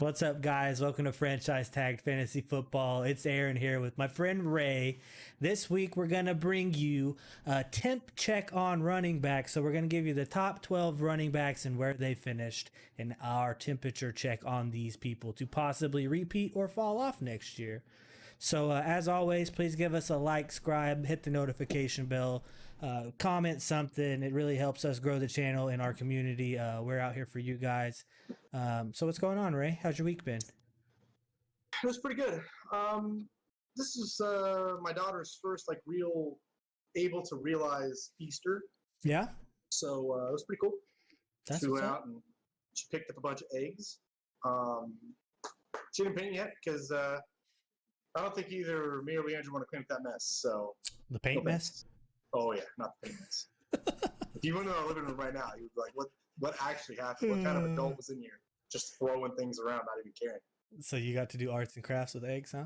What's up, guys? Welcome to Franchise Tag Fantasy Football. It's Aaron here with my friend Ray. This week, we're going to bring you a temp check on running backs. So we're going to give you the top 12 running backs and where they finished and our temperature check on these people to possibly repeat or fall off next year. So as always, please give us a like, subscribe, hit the notification bell, comment something. It really helps us grow the channel and our community. We're out here for you guys. So what's going on, Ray? How's your week been? It was pretty good. This is my daughter's first real able to realize Easter. Yeah. So it was pretty cool. That's she went out and she picked up a bunch of eggs. She didn't paint yet because I don't think either me or Leandro want to clean up that mess. So the paint mess? Oh yeah, not the paint mess. If you went in our living room right now, you would be like, what actually happened? What kind of adult was in here? Just throwing things around, not even caring. So you got to do arts and crafts with eggs, huh?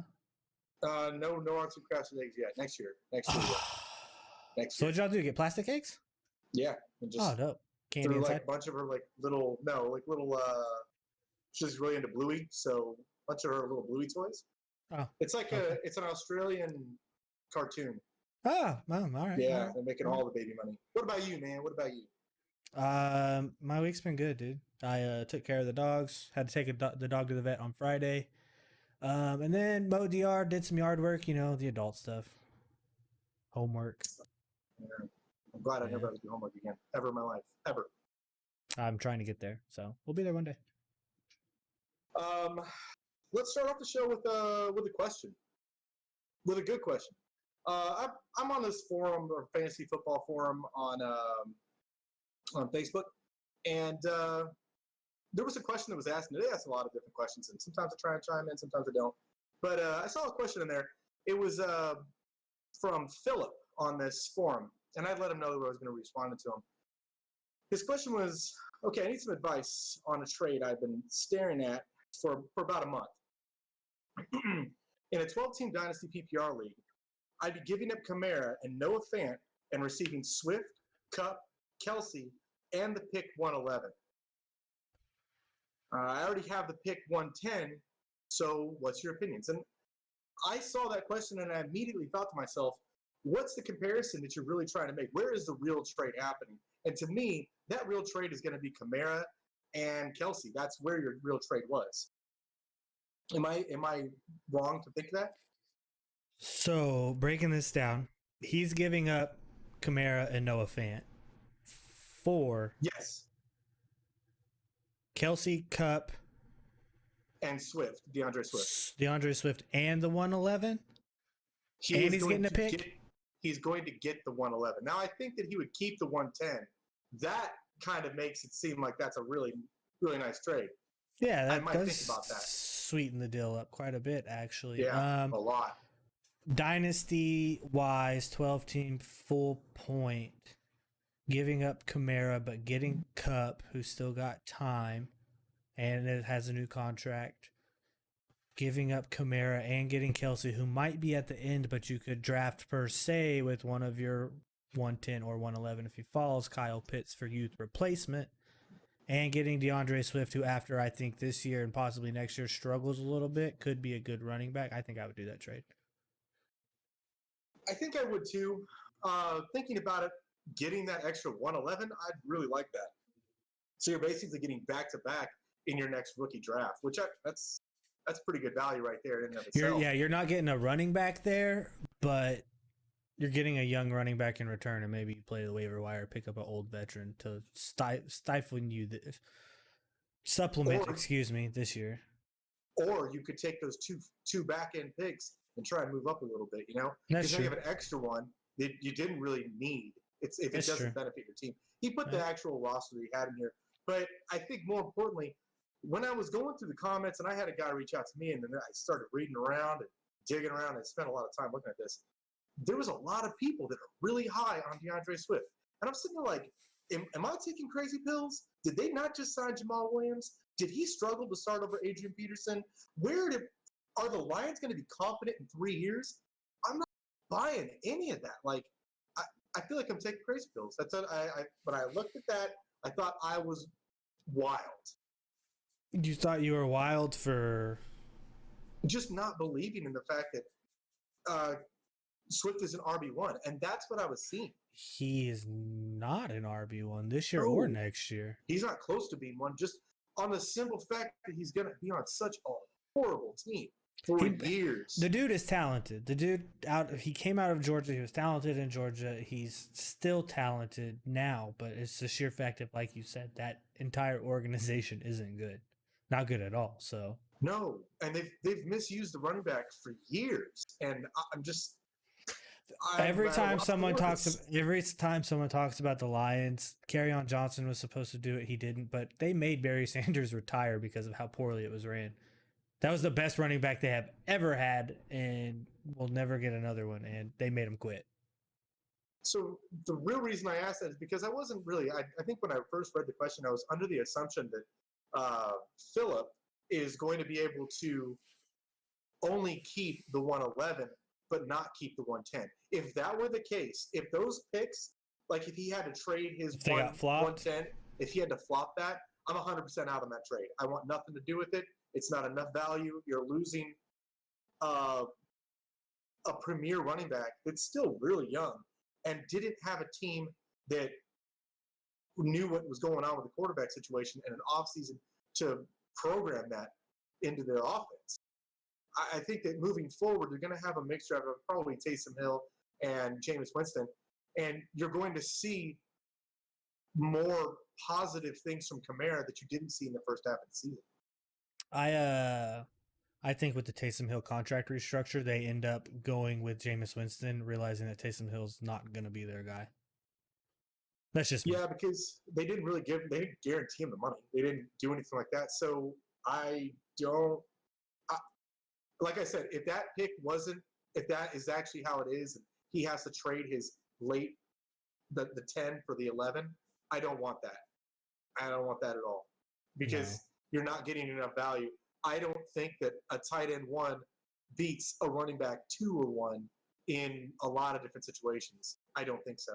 No arts and crafts with eggs yet. Next year. Next year. So what y'all do? Get plastic eggs? Yeah. And just dope. Candy inside? a bunch of her little. She's really into Bluey, so a bunch of her little Bluey toys. Oh. It's it's an Australian cartoon. Oh, all right. Yeah, all right. they're making all the baby money. What about you, man? What about you? My week's been good, dude. I took care of the dogs. Had to take the dog to the vet on Friday. And then mowed the yard, did some yard work, the adult stuff. Homework. Yeah. I'm glad I never have to do homework again, ever in my life, ever. I'm trying to get there, so we'll be there one day. Let's start off the show with a question, with a good question. I'm on this forum, or fantasy football forum on Facebook, and there was a question that was asked, and they asked a lot of different questions, and sometimes I try and chime in, sometimes I don't. But I saw a question in there. It was from Philip on this forum, and I let him know that I was going to respond to him. His question was, okay, I need some advice on a trade I've been staring at for about a month. In a 12-team Dynasty PPR league, I'd be giving up Kamara and Noah Fant and receiving Swift, Kupp, Kelsey, and the pick 111. I already have the pick 110, so what's your opinions? And I saw that question and I immediately thought to myself, what's the comparison that you're really trying to make? Where is the real trade happening? And to me, that real trade is going to be Kamara and Kelsey. That's where your real trade was. Am I wrong to think that? So, breaking this down, he's giving up Kamara and Noah Fant for Kelsey, Kupp, and Swift, DeAndre Swift, and the 111. And he's getting a pick. He's going to get the 111. Now, I think that he would keep the 110. That kind of makes it seem like that's a really, really nice trade. Yeah, I might think about that. Sweeten the deal up quite a bit, actually. Yeah, a lot. Dynasty-wise, 12-team full point, giving up Kamara, but getting Kupp, who's still got time, and it has a new contract. Giving up Kamara and getting Kelsey, who might be at the end, but you could draft per se with one of your 110 or 111 if he falls, Kyle Pitts for youth replacement. And getting DeAndre Swift, who after I think this year and possibly next year struggles a little bit, could be a good running back. I think I would do that trade. I think I would too. Thinking about it, getting that extra 111, I'd really like that. So you're basically getting back-to-back in your next rookie draft, which that's pretty good value right there in and of itself. You're not getting a running back there, but you're getting a young running back in return, and maybe you play the waiver wire, pick up an old veteran to stifling you this year. Or you could take those two back-end picks and try and move up a little bit, That's true. You have an extra one that you didn't really need if it doesn't benefit your team. He put the actual roster that he had in here. But I think more importantly, when I was going through the comments, and I had a guy reach out to me, and then I started reading around and digging around and spent a lot of time looking at this, there was a lot of people that are really high on DeAndre Swift. And I'm sitting there like, am I taking crazy pills? Did they not just sign Jamal Williams? Did he struggle to start over Adrian Peterson? Are the Lions going to be confident in 3 years? I'm not buying any of that. I feel like I'm taking crazy pills. That's when I looked at that, I thought I was wild. You thought you were wild for. Just not believing in the fact that Swift is an RB1, and that's what I was seeing. He is not an RB1 this year or No, next year. he's not close to being one. Just on the simple fact that he's going to be on such a horrible team for years. The dude is talented. He came out of Georgia. He was talented in Georgia. He's still talented now, but it's the sheer fact of, like you said, that entire organization isn't good. Not good at all. So no, and they've misused the running back for years, and every time someone talks about the Lions, Kerryon Johnson was supposed to do it. He didn't, but they made Barry Sanders retire because of how poorly it was ran. That was the best running back they have ever had, and we'll never get another one. And they made him quit. So the real reason I asked that is because I wasn't really. I think when I first read the question, I was under the assumption that Phillip is going to be able to only keep the 111, but not keep the 110. If that were the case, if those picks, like if he had to trade his 110, if he had to flop that, I'm 100% out on that trade. I want nothing to do with it. It's not enough value. You're losing a premier running back that's still really young and didn't have a team that knew what was going on with the quarterback situation in an offseason to program that into their offense. I think that moving forward, they're going to have a mixture of probably Taysom Hill and Jameis Winston, and you're going to see more positive things from Kamara that you didn't see in the first half of the season. I think with the Taysom Hill contract restructure, they end up going with Jameis Winston, realizing that Taysom Hill's not going to be their guy. That's just me. Because they didn't guarantee him the money. They didn't do anything like that. So like I said, if that is actually how it is, and he has to trade his the 10 for the 11, I don't want that. I don't want that at all because you're not getting enough value. I don't think that a tight end 1 beats a running back 2 or 1 in a lot of different situations. I don't think so.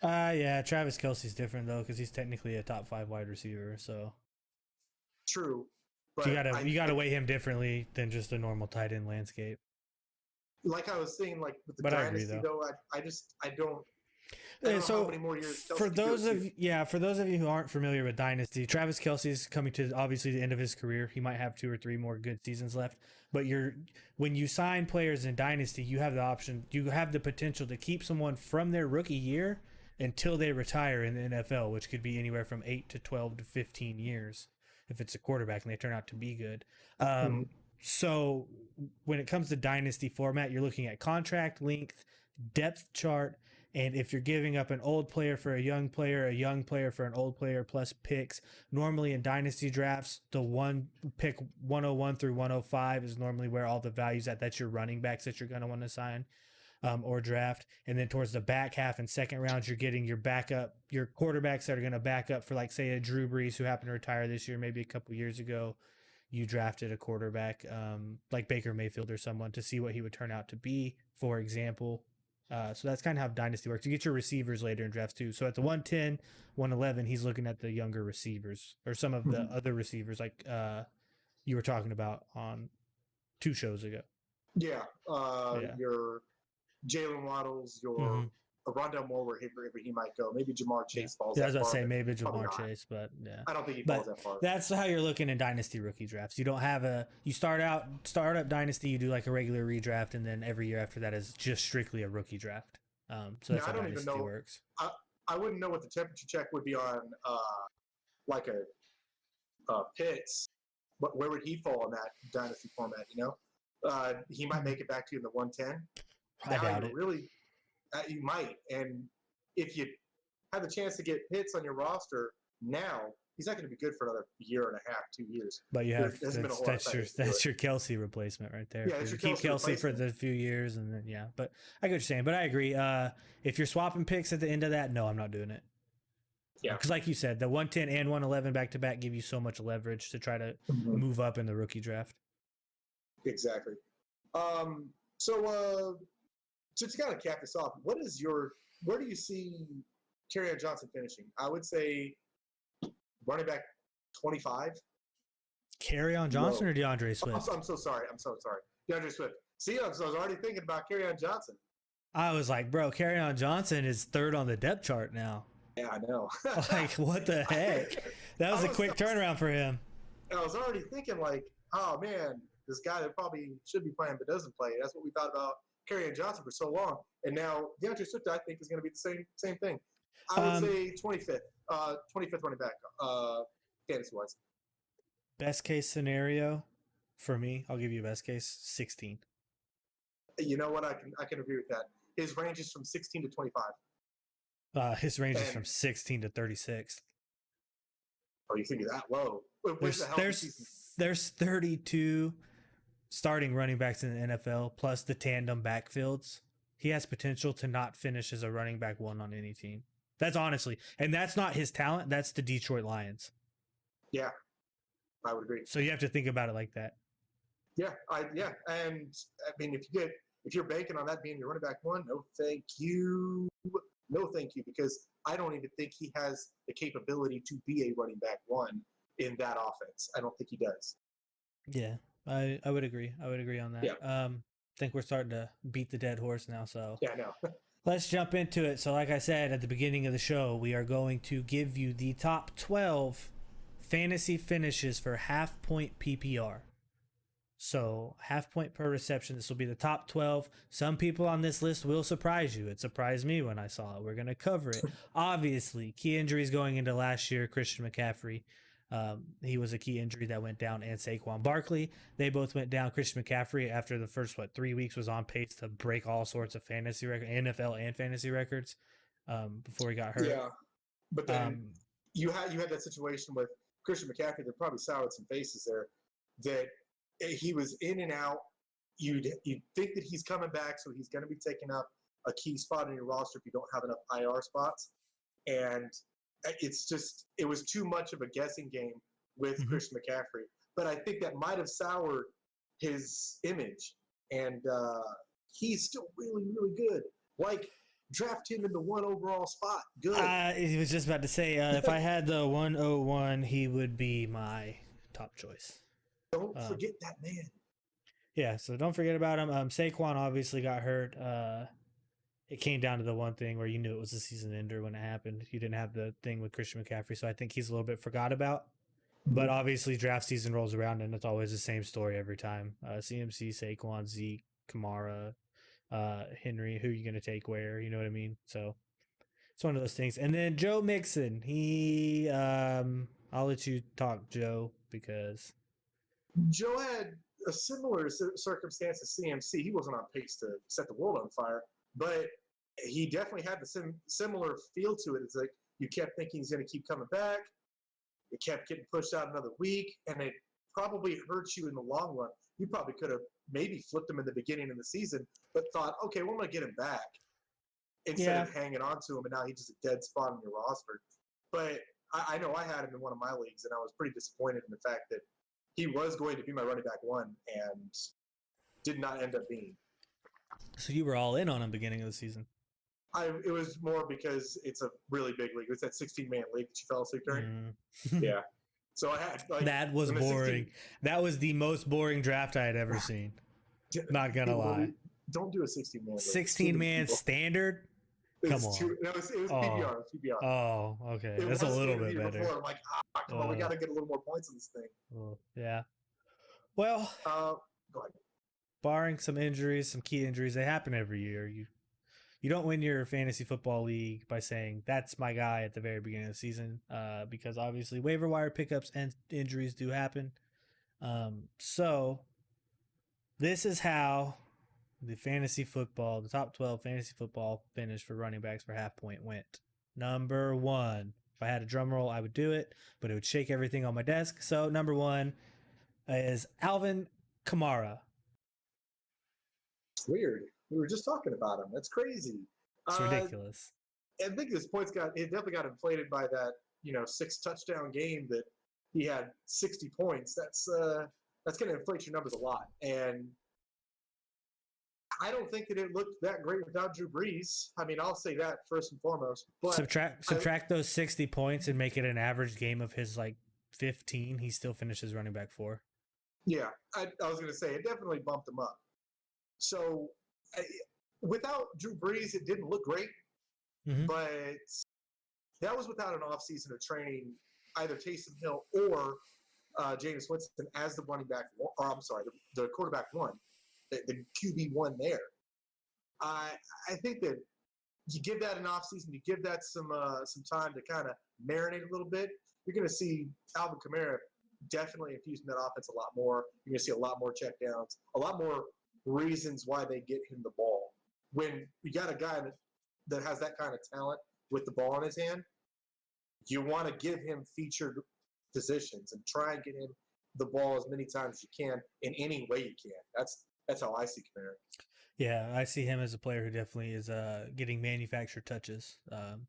Travis Kelce's different though because he's technically a top 5 wide receiver. So true, but you gotta weigh him differently than just a normal tight end landscape. Like I was saying, like with the dynasty though, I don't. So how many more years for those of you who aren't familiar with Dynasty, Travis Kelce is coming to obviously the end of his career. He might have 2 or 3 more good seasons left. But when you sign players in Dynasty, you have the potential to keep someone from their rookie year until they retire in the NFL, which could be anywhere from 8 to 12 to 15 years if it's a quarterback and they turn out to be good. So when it comes to Dynasty format, you're looking at contract length, depth chart, and if you're giving up an old player for a young player for an old player plus picks, normally in dynasty drafts, the pick 101 through 105 is normally where all the value's at. That's your running backs that you're going to want to sign or draft. And then towards the back half and second rounds, you're getting your quarterbacks that are going to back up for, like, say, a Drew Brees who happened to retire this year, maybe a couple years ago. You drafted a quarterback like Baker Mayfield or someone to see what he would turn out to be, for example. So that's kind of how Dynasty works. You get your receivers later in drafts too. So at the 110, 111, he's looking at the younger receivers or some of the other receivers like you were talking about on 2 shows ago. Your Jalen Waddles, your Rondell Moore, wherever he might go. Maybe Jamar Chase falls that far. I was about to say maybe Jamar Chase, but I don't think he falls that far. That's how you're looking in Dynasty rookie drafts. You don't have you start up Dynasty, you do like a regular redraft, and then every year after that is just strictly a rookie draft. So that's how Dynasty works. I wouldn't know what the temperature check would be on like a Pitts, but where would he fall in that Dynasty format, he might make it back to you in the 110. I doubt it. Really, you might. And if you have the chance to get Pitts on your roster now, he's not going to be good for another year and a half, 2 years. But you have that's your Kelce replacement right there. Yeah, you keep Kelce for the few years, and then But I get what you're saying. But I agree. If you're swapping picks at the end of that, no, I'm not doing it. Yeah, because like you said, the 110 and 111 back to back give you so much leverage to try to move up in the rookie draft. Exactly. So to kind of cap this off, where do you see Kerryon Johnson finishing? I would say running back 25. Carryon Johnson or DeAndre Swift? I'm so sorry. DeAndre Swift. See, I was already thinking about Carryon Johnson. I was like, bro, Carryon Johnson is third on the depth chart now. Yeah, I know. Like, what the heck? That was a quick turnaround for him. I was already thinking, like, oh man, this guy that probably should be playing but doesn't play. That's what we thought about Carryon Johnson for so long. And now DeAndre Swift, I think, is going to be the same thing. I would say 25th running back, fantasy-wise. Best case scenario for me, I'll give you a best case, 16. You know what? I can agree with that. His range is from 16 to 25. His range is from 16 to 36. Oh, you think that low? There's 32 starting running backs in the NFL plus the tandem backfields. He has potential to not finish as a running back one on any team. That's honestly, and that's not his talent. That's the Detroit Lions. Yeah, I would agree. So you have to think about it like that. Yeah, and I mean, if you're banking on that being your running back one, no, thank you, because I don't even think he has the capability to be a running back one in that offense. I don't think he does. Yeah, I would agree. I would agree on that. Yeah. I think we're starting to beat the dead horse now. So yeah, no. Let's jump into it. So like I said at the beginning of the show, we are going to give you the top 12 fantasy finishes for half-point PPR. So half point per reception. This will be the top 12. Some people on this list will surprise you. It surprised me when I saw it. We're going to cover it. Obviously, key injuries going into last year, Christian McCaffrey. He was a key injury that went down, and Saquon Barkley. They both went down. Christian McCaffrey, after the first 3 weeks, was on pace to break all sorts of fantasy records, NFL and fantasy records, before he got hurt. Yeah, but then you had that situation with Christian McCaffrey that probably soured some faces there. That he was in and out. You'd think that he's coming back, so he's going to be taking up a key spot in your roster if you don't have enough IR spots, and it was too much of a guessing game with Christian McCaffrey. But I think that might have soured his image, and he's still really, really good. Like, draft him in the 1 overall spot. Good. I was just about to say, if I had the 101, he would be my top choice. Don't forget that man. Yeah, so don't forget about him. Saquon obviously got hurt. It came down to the one thing where you knew it was a season ender when it happened. You didn't have the thing with Christian McCaffrey, so I think he's a little bit forgot about. But obviously draft season rolls around, and it's always the same story every time. CMC, Saquon, Zeke, Kamara, Henry, who are you going to take where? You know what I mean? So it's one of those things. And then Joe Mixon. I'll let you talk, Joe, because... Joe had a similar circumstance to CMC. He wasn't on pace to set the world on fire, but he definitely had the similar feel to it. It's like you kept thinking he's going to keep coming back. It kept getting pushed out another week, and it probably hurts you in the long run. You probably could have maybe flipped him in the beginning of the season, but thought, okay, well, I'm going to get him back instead of hanging on to him, and now he's just a dead spot on your roster. But I know I had him in one of my leagues, and I was pretty disappointed in the fact that he was going to be my running back one and did not end up being. So you were all in on him beginning of the season? It was more because it's a really big league. It was that 16-man league that you fell asleep during. Yeah. So I had that was boring. That was the most boring draft I had ever seen. Not gonna lie. Don't do a 16-man. 16-man standard. Come on. It was PPR. PPR. Oh, okay. That's a little bit better. Before. I'm like, come on, we got to get a little more points on this thing. Yeah. Well, go ahead. Barring some injuries, some key injuries, they happen every year. You don't win your fantasy football league by saying that's my guy at the very beginning of the season, because obviously waiver wire pickups and injuries do happen. So this is how the top 12 fantasy football finish for running backs for half point went. Number 1. If I had a drum roll, I would do it, but it would shake everything on my desk. So number 1 is Alvin Kamara. It's weird. We were just talking about him. That's crazy. It's ridiculous. I think his points definitely got inflated by that, 6 touchdown game that he had 60 points. That's going to inflate your numbers a lot. And I don't think that it looked that great without Drew Brees. I mean, I'll say that first and foremost. But subtract those 60 points and make it an average game of his 15, he still finishes running back 4. Yeah, I was going to say it definitely bumped him up. So without Drew Brees, it didn't look great, but that was without an offseason of training either Taysom Hill or Jameis Winston as the running back. Or I'm sorry, the quarterback one, the QB one there. I think that you give that an offseason, you give that some time to kind of marinate a little bit. You're going to see Alvin Kamara definitely infusing that offense a lot more. You're going to see a lot more checkdowns, a lot more reasons why they get him the ball. When you got a guy that has that kind of talent with the ball in his hand, you want to give him featured positions and try and get him the ball as many times as you can in any way you can. That's how I see Kamara. Yeah, I see him as a player who definitely is getting manufactured touches.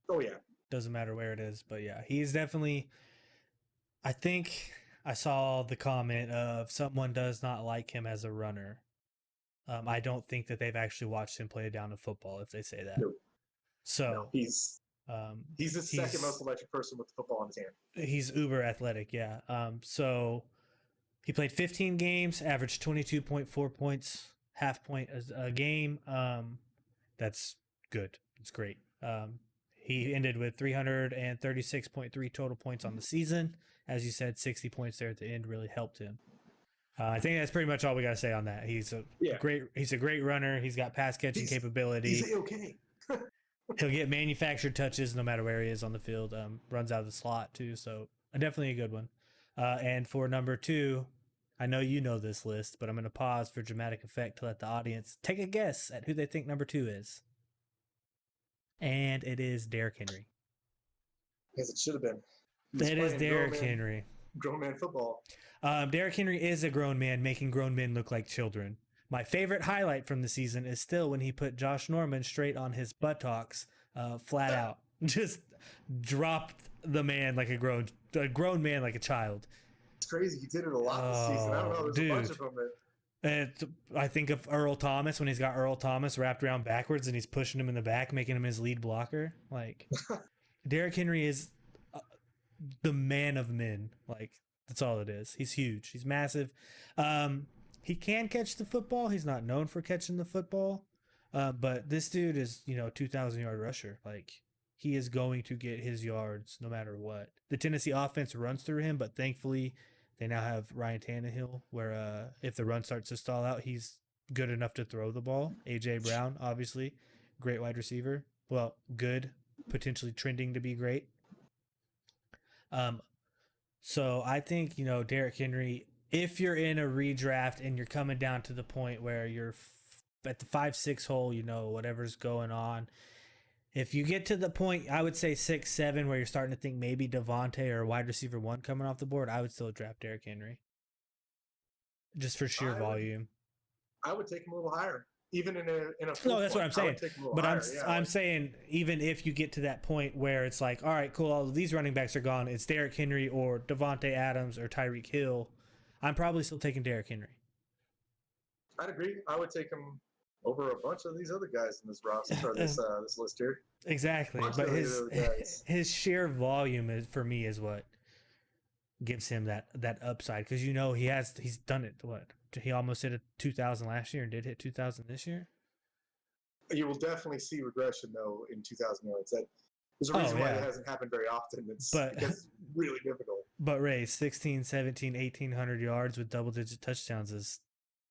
Oh, yeah. Doesn't matter where it is, but yeah, he's definitely. I think I saw the comment of someone does not like him as a runner. I don't think that they've actually watched him play down a football if they say that. No. So he's the second most electric person with the football in his hand. He's uber athletic, yeah. So he played 15 games, averaged 22.4 points, half point a game. That's good. It's great. He ended with 336.3 total points on the season. As you said, 60 points there at the end really helped him. I think that's pretty much all we got to say on that. He's a great runner. He's got pass catching capability. He's okay. He'll get manufactured touches no matter where he is on the field. Runs out of the slot too, so definitely a good one. And for number 2, I know you know this list, but I'm going to pause for dramatic effect to let the audience take a guess at who they think number 2 is. And it is Derrick Henry. Yes, it should have been. It is Derrick Henry. Grown man football. Derrick Henry is a grown man making grown men look like children. My favorite highlight from the season is still when he put Josh Norman straight on his buttocks, flat out. Just dropped the man like a grown man like a child. It's crazy. He did it a lot this season. I don't know. There's a bunch of them. I think of Earl Thomas when he's got Earl Thomas wrapped around backwards and he's pushing him in the back, making him his lead blocker. Like, Derrick Henry is the man of men. Like, that's all it is. He's huge. He's massive. He can catch the football. He's not known for catching the football. But this dude is, 2,000-yard rusher. Like, he is going to get his yards no matter what. The Tennessee offense runs through him, but thankfully they now have Ryan Tannehill, where if the run starts to stall out, he's good enough to throw the ball. A.J. Brown, obviously, great wide receiver. Well, good, potentially trending to be great. So I think, Derrick Henry, if you're in a redraft and you're coming down to the point where you're at the 5-6 hole, whatever's going on, if you get to the point, I would say 6-7, where you're starting to think maybe Devontae or wide receiver 1 coming off the board, I would still draft Derrick Henry. Just for sheer volume. I would take him a little higher. Even in a no, that's what I'm saying. But I'm saying even if you get to that point where it's like, all right, cool, all of these running backs are gone, it's Derrick Henry or Devontae Adams or Tyreek Hill, I'm probably still taking Derrick Henry. I'd agree. I would take him over a bunch of these other guys in this roster or this list here. Exactly, but his sheer volume for me is what gives him that upside, because he's done it. What, he almost hit a 2,000 last year and did hit 2,000 this year. You will definitely see regression though in 2,000 yards. There's a reason why it hasn't happened very often. It's really difficult. But Ray, 16, 17, 1,800 yards with double-digit touchdowns is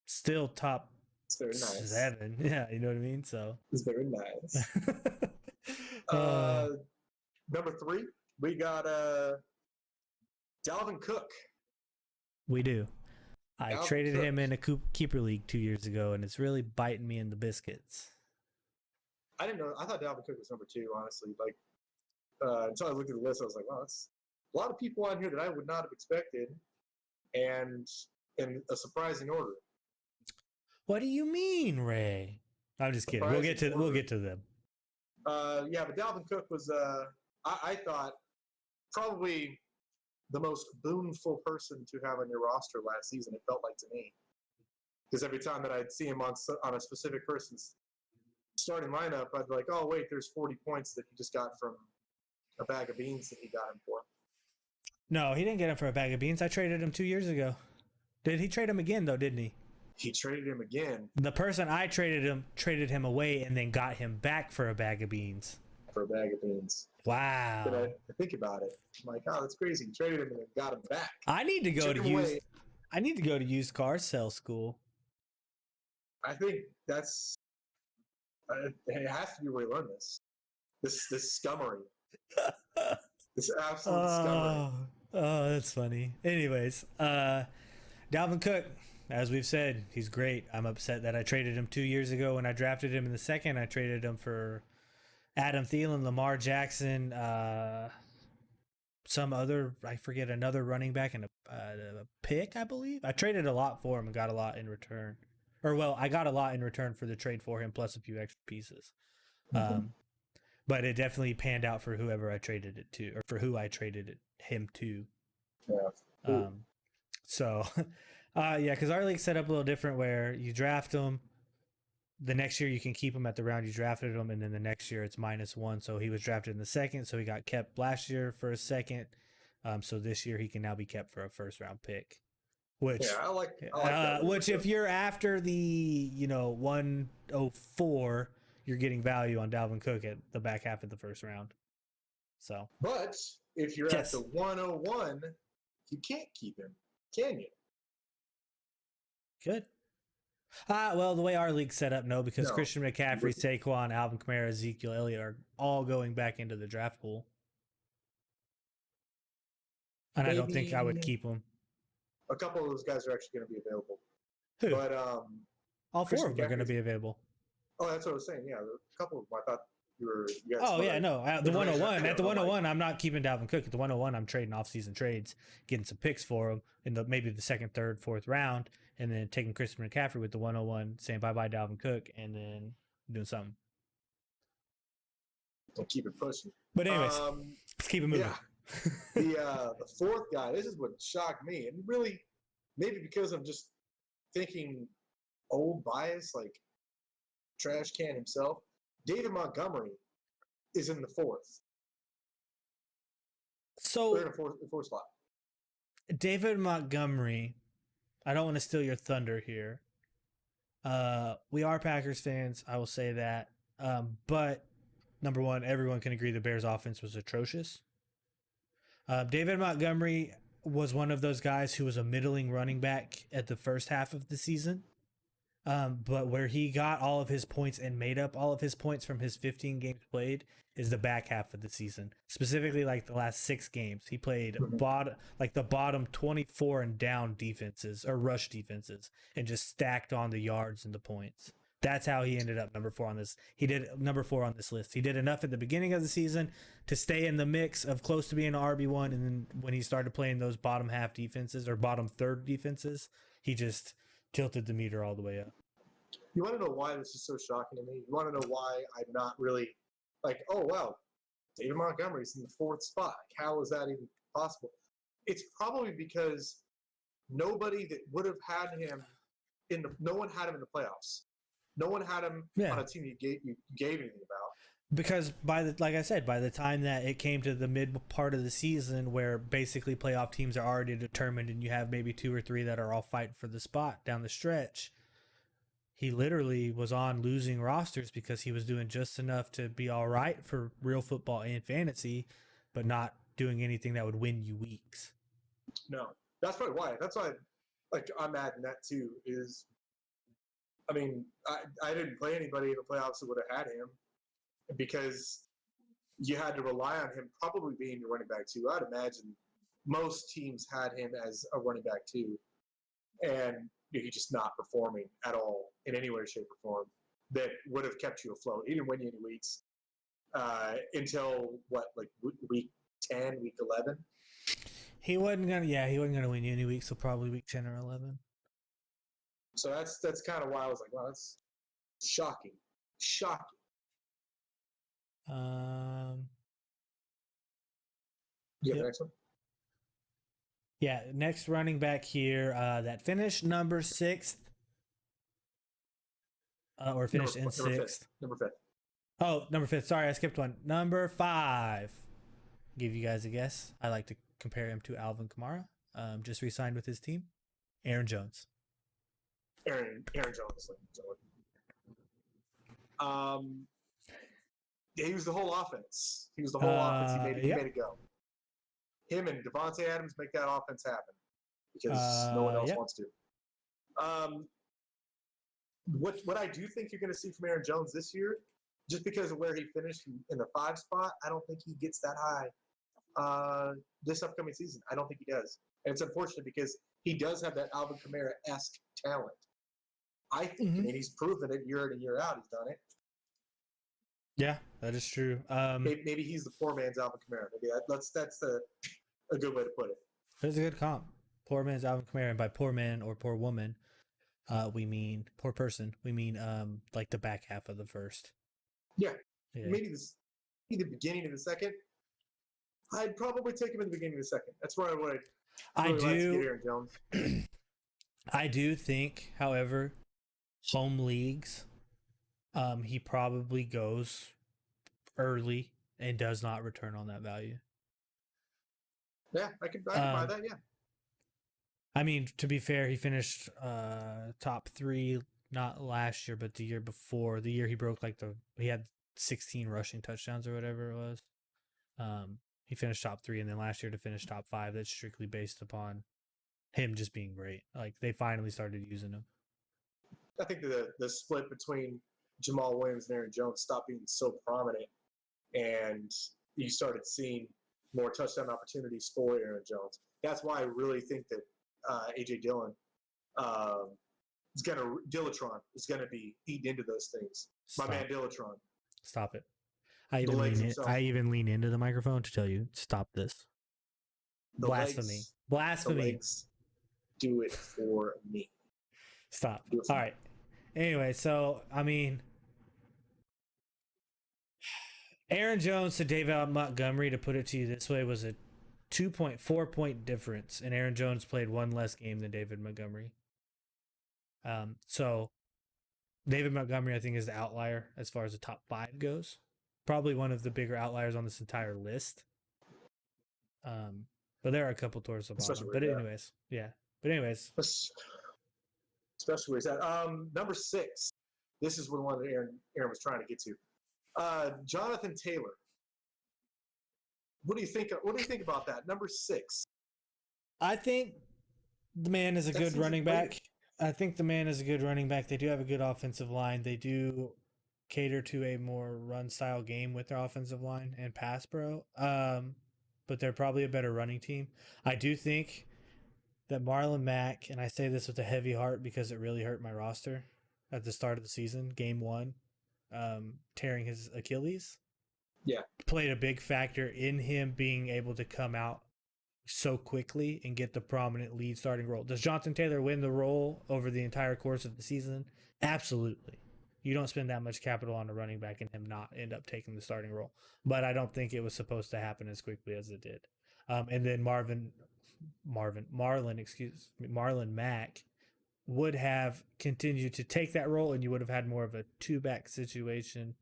still top. It's very nice. 7. Yeah, you know what I mean? So it's very nice. Number 3, we got Dalvin Cook. We do. I traded him in a keeper league 2 years ago, and it's really biting me in the biscuits. I didn't know. I thought Dalvin Cook was number 2, honestly. Like, until I looked at the list, I was like, wow, that's a lot of people on here that I would not have expected, and in a surprising order. What do you mean, Ray? I'm just kidding. We'll get to them. Yeah, but Dalvin Cook was, I thought, probably the most boonful person to have on your roster last season. It felt like to me, because every time that I'd see him on a specific person's starting lineup, I'd be like, oh wait, there's 40 points that he just got from a bag of beans that he got him for. No, he didn't get him for a bag of beans. I traded him 2 years ago. Did he trade him again though? Didn't he? He traded him again The person I traded him away and then got him back for a bag of beans. for a bag of beans. Wow. But I think about it. I'm like, oh, that's crazy. He traded him and then got him back. I need to go Took to him away. I need to go to used car sale school. I think that's it has to be where we learn this. This scummery. This absolute scummery. Oh, that's funny. Anyways, Dalvin Cook, as we've said, he's great. I'm upset that I traded him 2 years ago when I drafted him in the second. I traded him for Adam Thielen, Lamar Jackson, some other, I forget, another running back and a pick, I believe. I traded a lot for him and got a lot in return. Or, well, I got a lot in return for the trade for him, plus a few extra pieces. Mm-hmm. But it definitely panned out for whoever I traded it to, or for who I traded him to. Yeah. So, yeah, because our league set up a little different where you draft them. The next year you can keep him at the round you drafted him, and then the next year it's -1. So he was drafted in the second, so he got kept last year for a second. So this year he can now be kept for a first round pick. Which, I like that. Which if you're after the 104, you're getting value on Dalvin Cook at the back half of the first round. So, but if you're at the 101, you can't keep him, can you? Good. Well, the way our league's set up, no, because Christian McCaffrey, Saquon, Alvin Kamara, Ezekiel Elliott are all going back into the draft pool. And I don't think I would keep them. A couple of those guys are actually going to be available. Who? But all four of them are going to be available. Oh, that's what I was saying. Yeah, a couple of them. I thought you guys. Oh, yeah, no. At the 101, I'm not keeping Dalvin Cook. At the 101, I'm trading off-season trades, getting some picks for him in maybe the second, third, fourth round, and then taking Christian McCaffrey with the 101, saying bye-bye Dalvin Cook, and then doing something. Don't keep it pushing. But anyways, let's keep it moving. Yeah. The fourth guy, this is what shocked me. And really, maybe because I'm just thinking old bias, like trash can himself. David Montgomery is in the fourth. So they're in the fourth slot. David Montgomery, I don't want to steal your thunder here. We are Packers fans, I will say that. But number one, everyone can agree the Bears' offense was atrocious. David Montgomery was one of those guys who was a middling running back at the first half of the season. But where he got all of his points and made up all of his points from his 15 games played is the back half of the season. Specifically, like the last 6 games, he played the bottom 24 and down defenses or rush defenses, and just stacked on the yards and the points. That's how he ended up number 4 on this. He did number 4 on this list. He did enough at the beginning of the season to stay in the mix of close to being an RB1, and then when he started playing those bottom half defenses or bottom third defenses, he just tilted the meter all the way up. You want to know why this is so shocking to me? You want to know why I'm not really like, oh, wow, David Montgomery's in the fourth spot. How is that even possible? It's probably because nobody that would have had him no one had him in the playoffs. No one had him on a team you gave anything about. Because like I said, by the time that it came to the mid part of the season where basically playoff teams are already determined and you have maybe 2 or 3 that are all fighting for the spot down the stretch, he literally was on losing rosters because he was doing just enough to be all right for real football and fantasy, but not doing anything that would win you weeks. No, that's probably why. That's why I'm mad in that too is, I mean, I didn't play anybody in the playoffs that would have had him because you had to rely on him probably being your running back too. I'd imagine most teams had him as a running back too. And he's just not performing at all in any way, shape, or form that would have kept you afloat. He didn't win you any weeks until week 10, week 11. He wasn't gonna win you any weeks, so probably week 10 or 11. So that's kind of why I was like, wow, that's shocking. Yeah, the next one. Yeah, next running back here that finished number 6th. Or finished in 6th. Number 5th. Oh, number 5th. Sorry, I skipped one. Number 5. Give you guys a guess. I like to compare him to Alvin Kamara. Just re-signed with his team. Aaron Jones. Aaron Jones. He was the whole offense. He He made it go. Him and Devontae Adams make that offense happen because no one else wants to. What I do think you're going to see from Aaron Jones this year, just because of where he finished in the 5 spot, I don't think he gets that high this upcoming season. I don't think he does. And it's unfortunate because he does have that Alvin Kamara-esque talent. I think. I mean, he's proven it year in and year out. He's done it. Yeah, that is true. Maybe he's the poor man's Alvin Kamara. Maybe that's a good way to put it. That's a good comp. Poor man's Alvin Kamara, and by poor man or poor woman, we mean poor person. We mean like the back half of the first. Yeah. Maybe the beginning of the second. I'd probably take him in the beginning of the second. That's where I would. Like to get Aaron Jones. I do think, however, home leagues, he probably goes early and does not return on that value. Yeah, I could buy that. Yeah. I mean, to be fair, he finished top 3 not last year, but the year before. The year he broke he had 16 rushing touchdowns or whatever it was. He finished top 3, and then last year to finish top 5. That's strictly based upon him just being great. Like, they finally started using him. I think the split between Jamal Williams and Aaron Jones stopped being so prominent, and you started seeing more touchdown opportunities for Aaron Jones. That's why I really think that A.J. Dillon Dillatron is going to be eating into those things. Stop. My man Dillatron. Stop it. I even lean into the microphone to tell you, stop this. Blasphemy. Blasphemy. The legs do it for me. Stop. All right. Anyway, so, I mean, Aaron Jones to David Montgomery, to put it to you this way, was a 2.4 point difference, and Aaron Jones played 1 less game than David Montgomery. So David Montgomery, I think, is the outlier as far as the top 5 goes. Probably one of the bigger outliers on this entire list. But there are a couple towards the bottom. But anyways, yeah. But anyways, especially where he's at. Number 6. This is one that Aaron was trying to get to. Jonathan Taylor. What do you think? What do you think about that? Number 6. I think the man is a good running back. I think the man is a good running back. They do have a good offensive line. They do cater to a more run style game with their offensive line and pass pro. But they're probably a better running team. I do think that Marlon Mack, and I say this with a heavy heart because it really hurt my roster at the start of the season, game 1, tearing his Achilles. Yeah. Played a big factor in him being able to come out so quickly and get the prominent lead starting role. Does Jonathan Taylor win the role over the entire course of the season? Absolutely. You don't spend that much capital on a running back and him not end up taking the starting role. But I don't think it was supposed to happen as quickly as it did. And then Marlon Mack would have continued to take that role, and you would have had more of a 2-back situation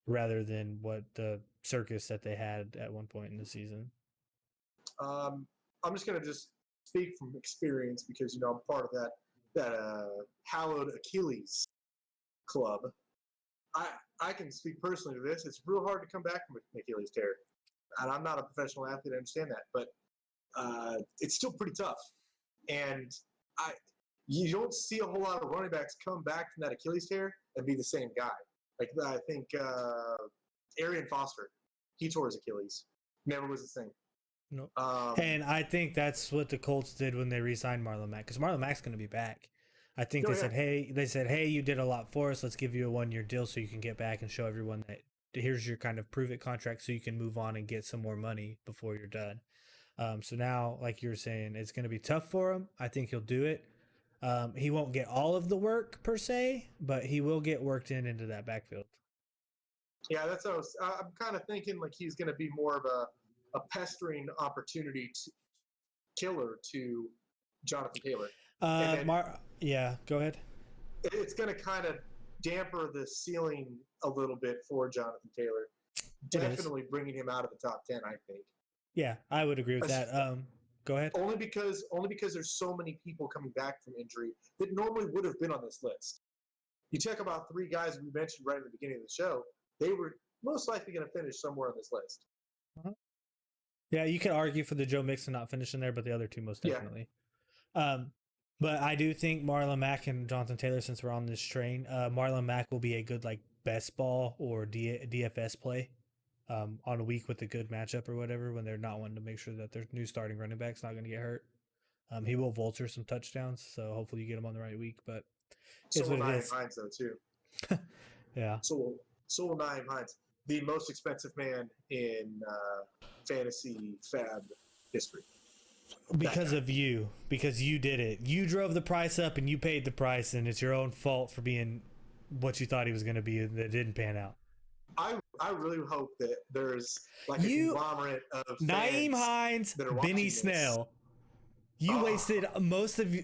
rather than what the circus that they had at one point in the season. I'm just going to speak from experience because, I'm part of that hallowed Achilles club. I can speak personally to this. It's real hard to come back from an Achilles tear. And I'm not a professional athlete, I understand that. But it's still pretty tough. And you don't see a whole lot of running backs come back from that Achilles tear and be the same guy. Like, I think Arian Foster, he tore his Achilles. Never was the same. No. And I think that's what the Colts did when they re-signed Marlon Mack, because Marlon Mack's going to be back. I think they said, hey, you did a lot for us. Let's give you a 1-year deal so you can get back and show everyone that here's your kind of prove it contract so you can move on and get some more money before you're done. So now, like you were saying, it's going to be tough for him. I think he'll do it. He won't get all of the work per se, but he will get worked into that backfield. Yeah, that's what I'm kind of thinking, like he's going to be more of a pestering opportunity killer to Jonathan Taylor. Go ahead. It's going to kind of damper the ceiling a little bit for Jonathan Taylor. Definitely bringing him out of the top 10, I think. Yeah, I would agree with that. Go ahead. Only because there's so many people coming back from injury that normally would have been on this list. You check about 3 guys we mentioned right at the beginning of the show, they were most likely going to finish somewhere on this list. Yeah, you could argue for the Joe Mixon not finishing there, but the other two most definitely. Yeah. But I do think Marlon Mack and Jonathan Taylor, since we're on this train, Marlon Mack will be a good like best ball or DFS play on a week with a good matchup or whatever when they're not wanting to make sure that their new starting running back's not going to get hurt. He will vulture some touchdowns, so hopefully you get him on the right week. But so will Naeem Hines though too. Yeah. So will Naeem Hines, the most expensive man in fantasy fab history. Because of you, because you did it. You drove the price up and you paid the price, and it's your own fault for being what you thought he was going to be and that didn't pan out. I really hope that there's like a conglomerate of Naeem Hines, Benny Snell. You wasted most of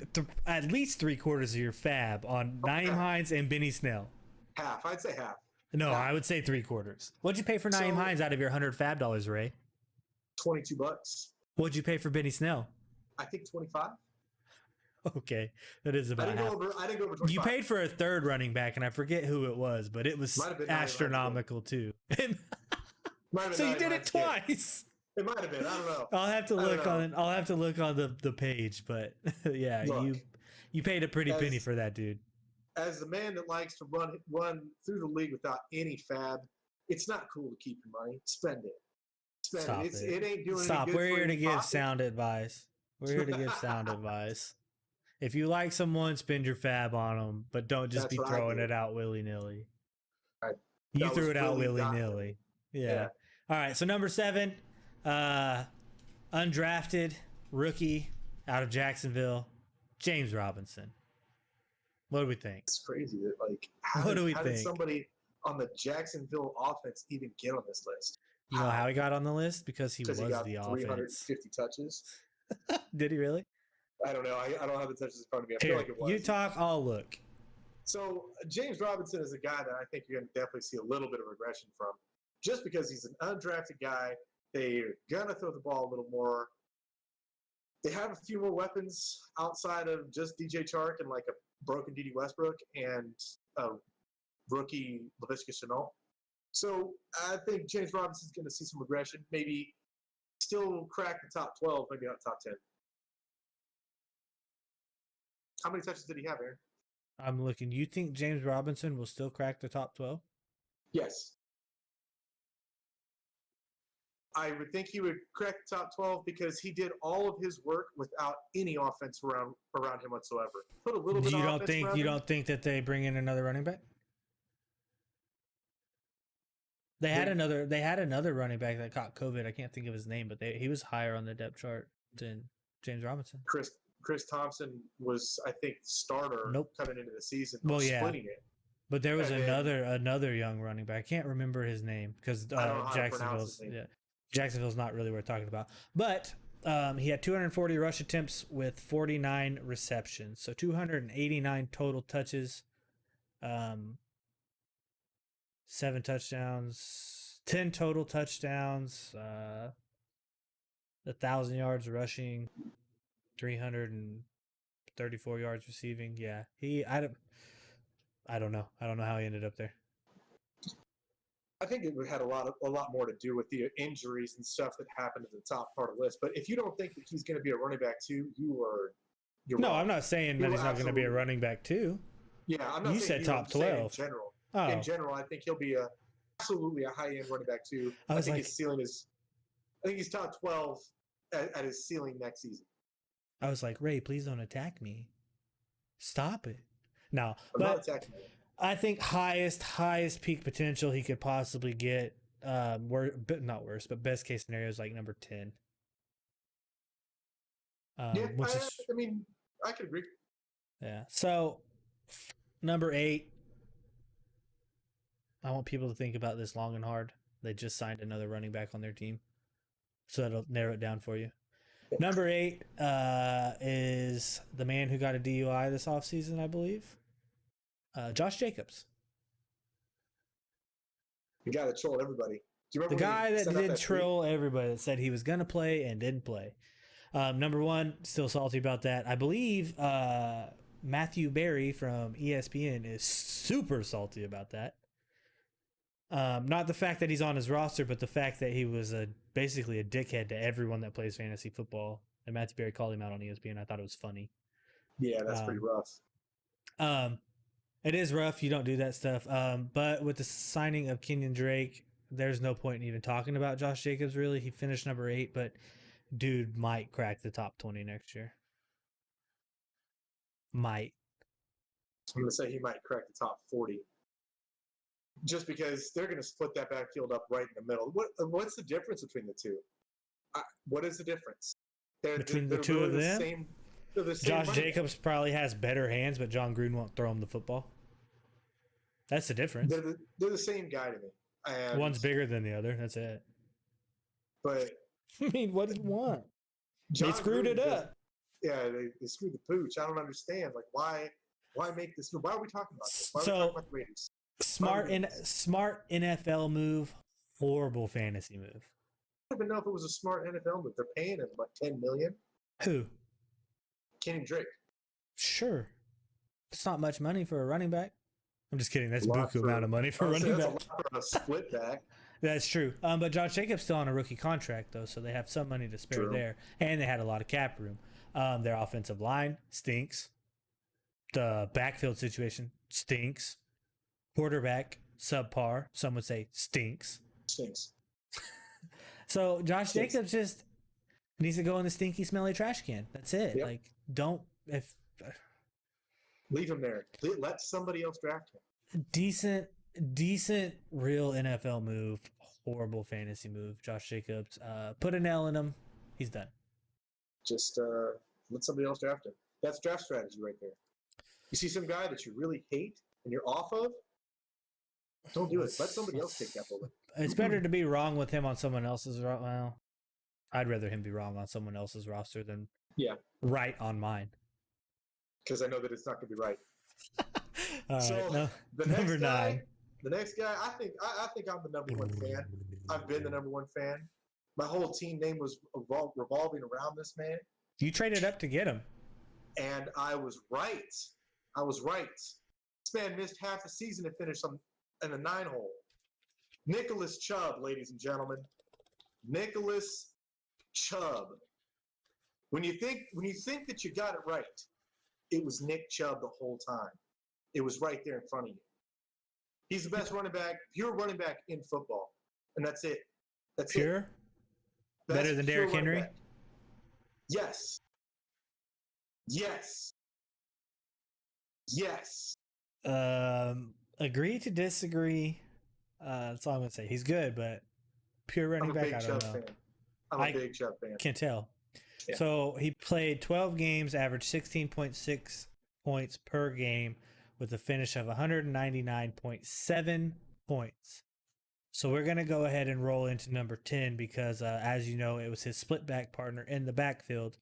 at least 3/4 of your fab on Naeem Hines and Benny Snell. Half, I'd say half. No, I would say 3/4. What'd you pay for Naeem Hines out of your $100 fab dollars, Ray? $22. What'd you pay for Benny Snell? I think 25. Okay, that is about half. I didn't go over 25. You paid for a third running back, and I forget who it was, but it was astronomical too. So you did it twice. It might have been. I don't know. I'll have to look on the page, but yeah, look, you paid a pretty penny for that, dude. As the man that likes to run through the league without any fab, it's not cool to keep your money. Spend it. Stop it. It ain't doing Stop. any good. We're here to give sound advice. We're here to give sound advice. If you like someone, spend your fab on them, but don't just be throwing it out willy-nilly. You threw it out willy-nilly. Yeah. All right, so number 7, undrafted rookie out of Jacksonville, James Robinson. What do we think? It's crazy that how did somebody on the Jacksonville offense even get on this list? You know how he got on the list? Because he was the offense. 350 touches. Did he really? I don't know. I don't have the touches in front of me. I feel like it was. You talk, I'll look. So James Robinson is a guy that I think you're going to definitely see a little bit of regression from. Just because he's an undrafted guy, they're going to throw the ball a little more. They have a few more weapons outside of just DJ Chark and like a broken D.D. Westbrook and a rookie Laviska Shenault. So I think James Robinson's going to see some regression. Maybe still crack the top 12, maybe not top 10. How many touches did he have, Aaron? I'm looking. You think James Robinson will still crack the top 12? Yes. I would think he would crack the top 12 because he did all of his work without any offense around him whatsoever. Put a little bit of offense around him. You don't think that they bring in another running back? They had another running back that caught COVID. I can't think of his name, but he was higher on the depth chart than James Robinson. Chris Thompson was, I think, starter coming into the season. Splitting it. But there was another young running back. I can't remember his name because Jacksonville's not really worth talking about. But he had 240 rush attempts with 49 receptions, so 289 total touches. 7 touchdowns, 10 total touchdowns, 1,000 yards rushing, 334 yards receiving. Yeah, I don't know. I don't know how he ended up there. I think it had a lot more to do with the injuries and stuff that happened at the top part of the list. But if you don't think that he's going to be a running back too, you're wrong. I'm not saying that he's not going to be a running back too. Yeah, I'm not. You said top 12. In general, I think he'll be absolutely a high-end running back too. I think his ceiling is. I think he's top 12 at his ceiling next season. I was like, Ray, please don't attack me. Stop it. No, I'm not attacking you. I think highest peak potential he could possibly get. Not worse, but best case scenario is like number 10. I mean, I could agree. Yeah. So number 8. I want people to think about this long and hard. They just signed another running back on their team, so that'll narrow it down for you. Number 8 is the man who got a DUI this offseason, I believe. Josh Jacobs. The guy that trolled everybody. Do you The remember when guy he that sent out did that tweet? troll everybody that said he was going to play and didn't play. Number one, still salty about that. I believe Matthew Berry from ESPN is super salty about that. Not the fact that he's on his roster, but the fact that he was basically a dickhead to everyone that plays fantasy football. And Matthew Berry called him out on ESPN. I thought it was funny. Yeah, that's pretty rough. It is rough. You don't do that stuff. But with the signing of Kenyon Drake, there's no point in even talking about Josh Jacobs, really. He finished number 8, but dude might crack the top 20 next year. Might. I'm going to say he might crack the top 40. Just because they're going to split that backfield up right in the middle. What's the difference between the two? What is the difference? Between the two of them? They're the same Josh money. Jacobs probably has better hands, but John Gruden won't throw him the football. That's the difference. They're the same guy to me. And, One's bigger than the other. That's it. But I mean, what do you want? John They screwed Gruden it up. They screwed the pooch. I don't understand. Like, why make this? Why are we talking about this? Why are we So talking about the Raiders? smart NFL move, horrible fantasy move. I don't even know if it was a smart NFL move. They're paying him like $10 million. Who? Kenny Drake. Sure. It's not much money for a running back. I'm just kidding. That's Lot buku for- amount of money for a running That's back. a lot for a split back. That's true. But Josh Jacobs still on a rookie contract though, so they have some money to spare True. there, and they had a lot of cap room. Their offensive line stinks. The backfield situation stinks. Quarterback subpar. Some would say stinks. Stinks. So Josh Stinks. Jacobs just needs to go in the stinky, smelly trash can. That's it. Yep. Like, don't if Leave him there. Let somebody else draft him. decent real NFL move. Horrible fantasy move. Josh Jacobs. Put an L in him. He's done. Just let somebody else draft him. That's draft strategy right there. You see some guy that you really hate and you're off of, don't do it. Let somebody else take that bullet. It's better to be wrong with him on someone else's. Well, I'd rather him be wrong on someone else's roster than right on mine. Because I know that it's not going to be right. All So, right, the number next guy, 9. The next guy, I think I'm the number one fan. I've been the number one fan. My whole team name was revolving around this man, You traded up to get him. and I was right. This man missed half the season and finished in a 9-hole. Nicholas Chubb, ladies and gentlemen. Nicholas Chubb. When you think that you got it right, it was Nick Chubb the whole time. It was right there in front of you. He's the best running back, pure running back in football. And that's it. That's Pure? it. Best Better than pure Derrick running Henry? back. Yes. Yes. Yes. Agree to disagree. That's all I'm gonna say. He's good, but pure running I'm a back, big I don't Chubb know. fan. I'm a big Chubb fan. Can't tell. Yeah. So he played 12 games, averaged 16.6 points per game, with a finish of 199.7 points. So we're going to go ahead and roll into number 10 because, as you know, it was his split back partner in the backfield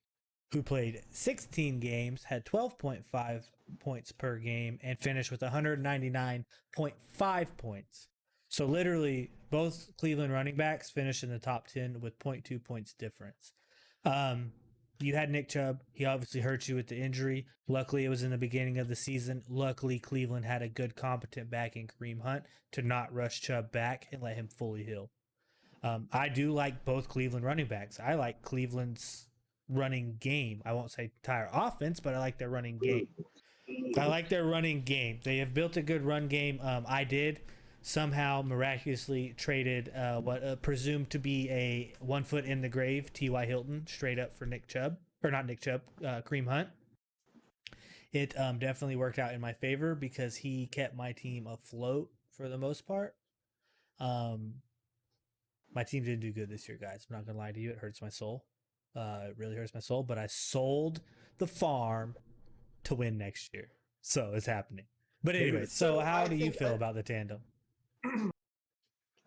who played 16 games, had 12.5 points per game, and finished with 199.5 points. So literally, both Cleveland running backs finished in the top 10 with 0.2 points difference. You had Nick Chubb. He obviously hurt you with the injury. Luckily, it was in the beginning of the season. Luckily, Cleveland had a good, competent back in Kareem Hunt to not rush Chubb back and let him fully heal. I do like both Cleveland running backs. I like Cleveland's running game. I won't say entire offense, but I like their running game. They have built a good run game. I did somehow miraculously traded what presumed to be a 1 foot in the grave T.Y. Hilton straight up for Kareem Hunt. It definitely worked out in my favor because he kept my team afloat for the most part. My team didn't do good this year, guys. I'm not gonna lie to you. It hurts my soul. It really hurts my soul, but I sold the farm to win next year. So it's happening. But anyway, so how do you feel about the tandem? I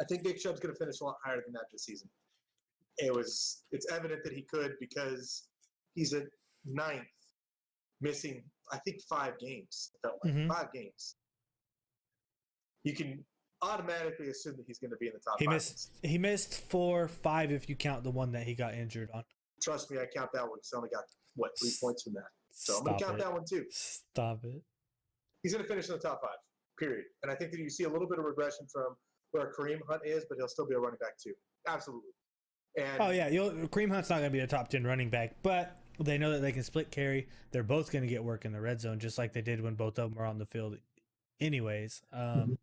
think Nick Chubb's going to finish a lot higher than that this season. It's evident that he could because he's at 9th, missing, I think, 5 games. It felt like 5 games. You can automatically assume that he's going to be in the top He 5. He missed 4, 5 if you count the one that he got injured on. Trust me, I count that one because I only got 3 points from that. So I'm going to count that one too. Stop it. He's going to finish in the top 5. Period. And I think that you see a little bit of regression from where Kareem Hunt is, but he'll still be a running back too. Absolutely. And Kareem Hunt's not going to be a top 10 running back, but they know that they can split carry. They're both going to get work in the red zone, just like they did when both of them were on the field. Anyways, and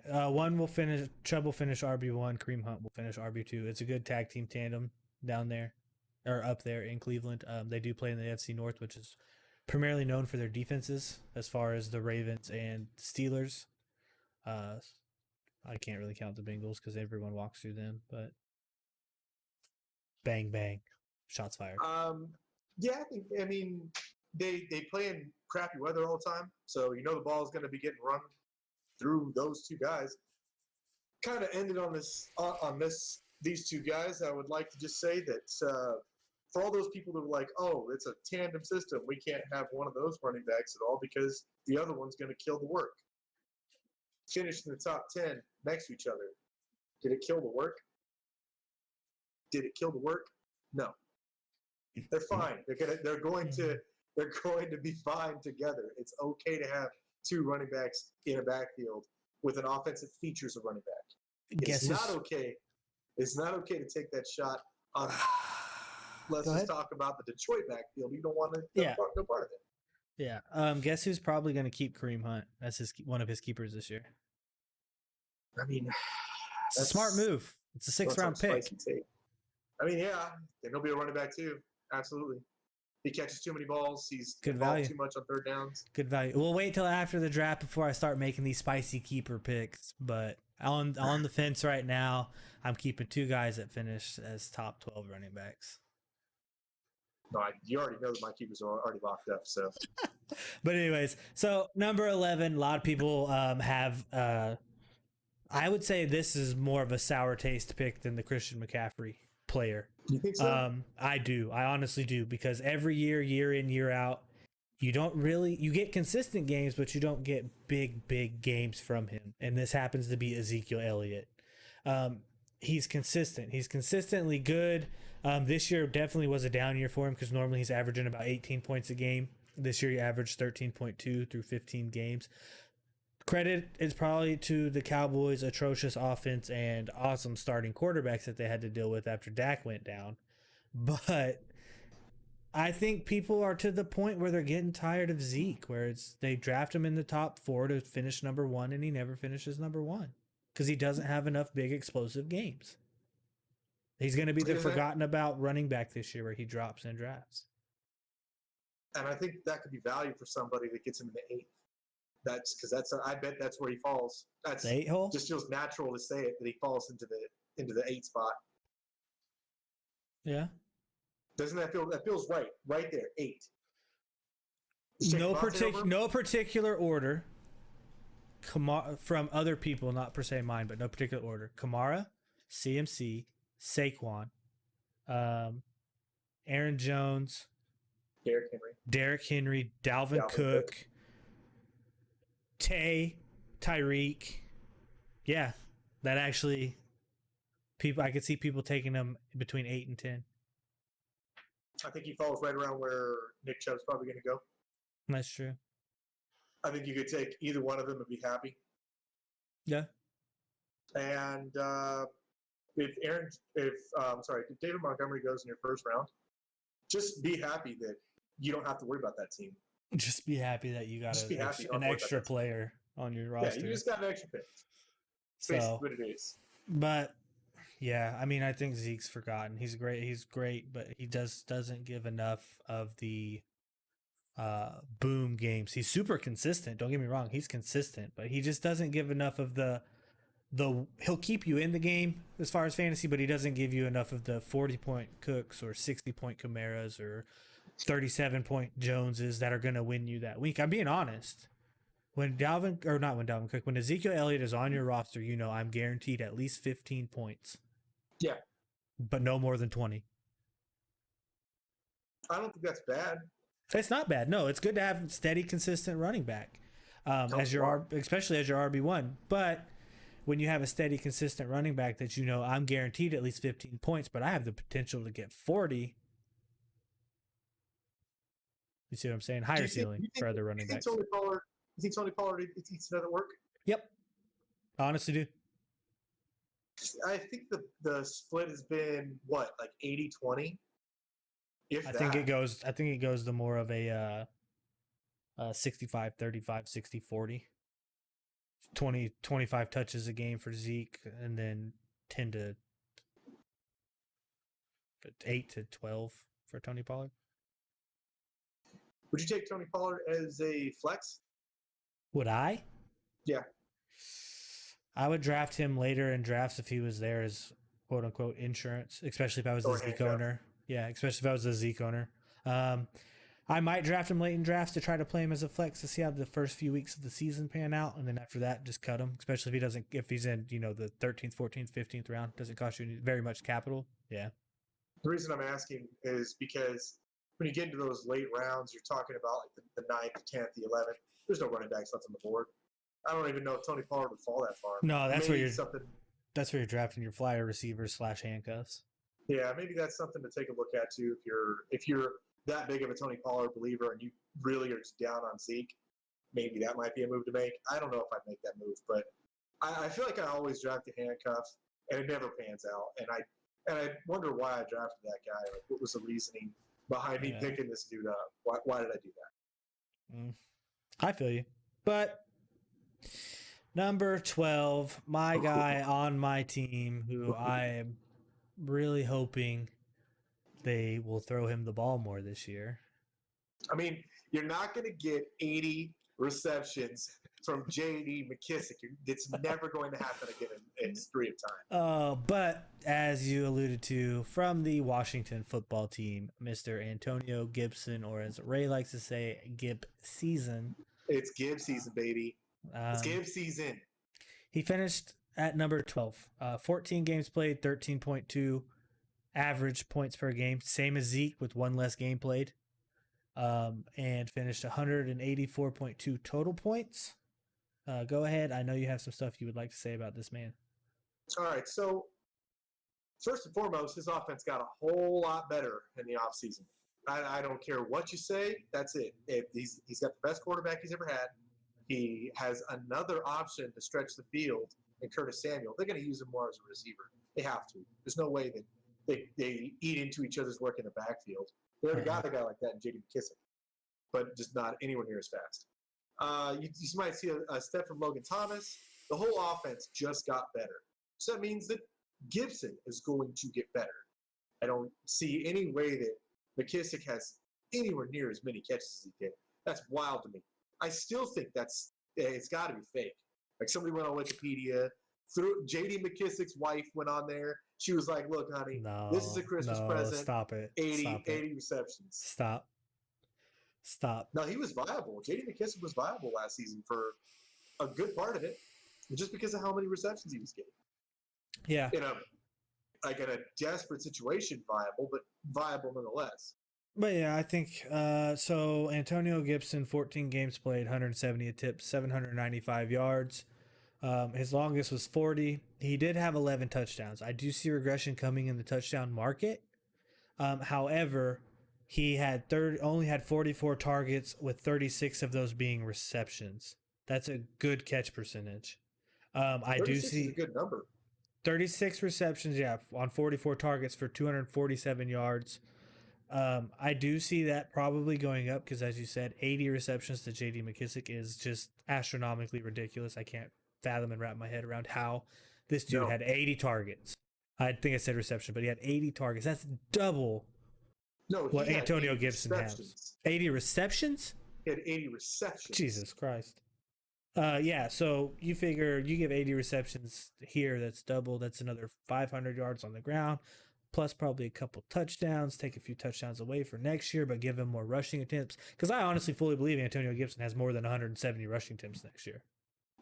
one will finish. Chubb will finish RB1. Kareem Hunt will finish RB2. It's a good tag team tandem down there, or up there in Cleveland. They do play in the NFC North, which is primarily known for their defenses, as far as the Ravens and Steelers. I can't really count the Bengals because everyone walks through them, but bang bang, shots fired. I mean they play in crappy weather all the time, so the ball is going to be getting run through those two guys. Kind of ended on these two guys. I would like to just say that for all those people that were like, oh, it's a tandem system, we can't have one of those running backs at all because the other one's going to kill the work. Finished in the top 10 next to each other. Did it kill the work? Did it kill the work? No. They're fine. They're going to be fine together. It's okay to have 2 running backs in a backfield with an offense that features a running back. It's not okay to take that shot on. Let's just talk about the Detroit backfield. You don't want to no part of it. Yeah. Guess who's probably going to keep Kareem Hunt as one of his keepers this year? I mean, it's a smart move. It's a 6th-round pick. I mean, and he'll be a running back too. Absolutely. He catches too many balls. He's good value. Too much on third downs. Good value. We'll wait till after the draft before I start making these spicy keeper picks. But on the fence right now, I'm keeping 2 guys that finish as top 12 running backs. No, you already know that my keepers are already locked up. So, but anyways, so number 11, a lot of people have. I would say this is more of a sour taste pick than the Christian McCaffrey player. You think so? I do. I honestly do, because every year in, year out, you get consistent games, but you don't get big games from him. And this happens to be Ezekiel Elliott. He's consistent. He's consistently good. This year definitely was a down year for him because normally he's averaging about 18 points a game. This year he averaged 13.2 through 15 games. Credit is probably to the Cowboys' atrocious offense and awesome starting quarterbacks that they had to deal with after Dak went down. But I think people are to the point where they're getting tired of Zeke, where they draft him in the top 4 to finish number 1, and he never finishes number 1 because he doesn't have enough big explosive games. He's going to be the forgotten about running back this year where he drops in drafts. And I think that could be value for somebody that gets him in the 8th. I bet that's where he falls. That's the 8 hole. Just feels natural to say it that he falls into the 8 spot. Yeah. Doesn't that feels right there, 8. No particular order. From other people, not per se mine, but no particular order. Kamara, CMC, Saquon, Aaron Jones, Derrick Henry, Dalvin Cook. Tyreek. Yeah, that actually, I could see people taking them between 8 and 10. I think he falls right around where Nick Chubb's probably going to go. That's true. I think you could take either one of them and be happy. Yeah. And if David Montgomery goes in your first round, just be happy that you don't have to worry about that team. Just be happy that you got an extra player on your roster. Yeah, you just got an extra pick. It's basically what it is. But yeah, I mean, I think Zeke's forgotten. He's great, but he doesn't give enough of the boom games. He's super consistent. Don't get me wrong, he's consistent, but he just doesn't give enough of the he'll keep you in the game as far as fantasy, but he doesn't give you enough of the 40-point Cooks or 60-point Camaras or 37-point Joneses that are going to win you that week. I'm being honest. When Ezekiel Elliott is on your roster, I'm guaranteed at least 15 points. Yeah. But no more than 20. I don't think that's bad. It's not bad. No, it's good to have steady, consistent running back. as especially as your RB1. But when you have a steady, consistent running back that I'm guaranteed at least 15 points, but I have the potential to get 40. You see what I'm saying? Higher ceiling for other running backs. You think Tony Pollard eats another work? Yep. I honestly do. I think the split has been what, like 80-20? I think it goes to more of a 65-35, 60-40. 25 touches a game for Zeke, and then 8 to 12 for Tony Pollard. Would you take Tony Pollard as a flex? Would I? Yeah. I would draft him later in drafts if he was there as quote unquote insurance, especially if I was a Zeke owner. Yeah, especially if I was a Zeke owner. I might draft him late in drafts to try to play him as a flex to see how the first few weeks of the season pan out, and then after that, just cut him. Especially if he's in the 13th, 14th, 15th round, doesn't cost you very much capital. Yeah. The reason I'm asking is because when you get into those late rounds, you're talking about like the 9th, 10th, the 11th. There's no running backs left on the board. I don't even know if Tony Pollard would fall that far. No, that's where you're drafting your flyer receivers / handcuffs. Yeah, maybe that's something to take a look at too. If you're that big of a Tony Pollard believer and you really are just down on Zeke, maybe that might be a move to make. I don't know if I'd make that move, but I feel like I always draft the handcuffs and it never pans out. And I wonder why I drafted that guy. Like, what was the reasoning behind me picking this dude up? Why did I do that? I feel you. But number 12, my guy on my team, who I am really hoping they will throw him the ball more this year. I mean, you're not going to get 80 receptions from J.D. McKissick. It's never going to happen again in history of time. But as you alluded to, from the Washington football team, Mr. Antonio Gibson, or as Ray likes to say, Gib season. It's Gib season, baby. It's Gib season. He finished at number 12. 14 games played, 13.2 average points per game, same as Zeke with one less game played, and finished 184.2 total points. Go ahead. I know you have some stuff you would like to say about this man. All right. So first and foremost, his offense got a whole lot better in the offseason. I don't care what you say. That's it. He's got the best quarterback he's ever had. He has another option to stretch the field in Curtis Samuel. They're going to use him more as a receiver. They have to. There's no way that they eat into each other's work in the backfield. They already got a guy like that in J.D. McKissick, but just not anywhere near as fast. You might see a step from Logan Thomas. The whole offense just got better. So that means that Gibson is going to get better. I don't see any way that McKissick has anywhere near as many catches as he did. That's wild to me. I still think it's got to be fake. Like, somebody went on Wikipedia, J.D. McKissick's wife went on there. She was like, "Look, honey, this is a Christmas present. Stop it. 80 receptions. Stop. No, he was viable. J.D. McKissick was viable last season for a good part of it, just because of how many receptions he was getting. Yeah. In a desperate situation, viable, but viable nonetheless. But yeah, I think so. Antonio Gibson, 14 games played, 170 attempts, 795 yards. His longest was 40. He did have 11 touchdowns. I do see regression coming in the touchdown market. However, he only had 44 targets, with 36 of those being receptions. That's a good catch percentage. I do see is a good number. 36 receptions, on 44 targets for 247 yards. I do see that probably going up because, as you said, 80 receptions to J.D. McKissick is just astronomically ridiculous. I can't fathom and wrap my head around how this dude had 80 targets. I think I said reception, but he had 80 targets. That's double what Antonio Gibson has. 80 receptions? He had 80 receptions. Jesus Christ. So you figure you give 80 receptions here, that's double. That's another 500 yards on the ground, plus probably a couple touchdowns. Take a few touchdowns away for next year, but give him more rushing attempts. Because I honestly fully believe Antonio Gibson has more than 170 rushing attempts next year.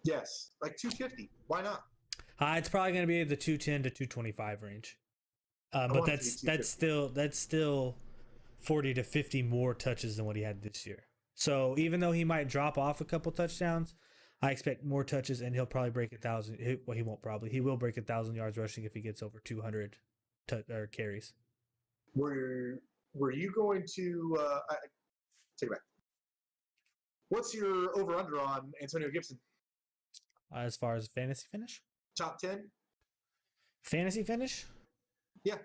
Yes, like 250. Why not? It's probably going to be the 210 to 225 range. But that's still 40 to 50 more touches than what he had this year. So even though he might drop off a couple touchdowns, I expect more touches, and he'll probably break 1,000. Well, he won't probably. He will break 1,000 yards rushing if he gets over 200 carries. Were you going to take it back? What's your over under on Antonio Gibson? As far as fantasy finish, Top 10? fantasy finish, Yeah.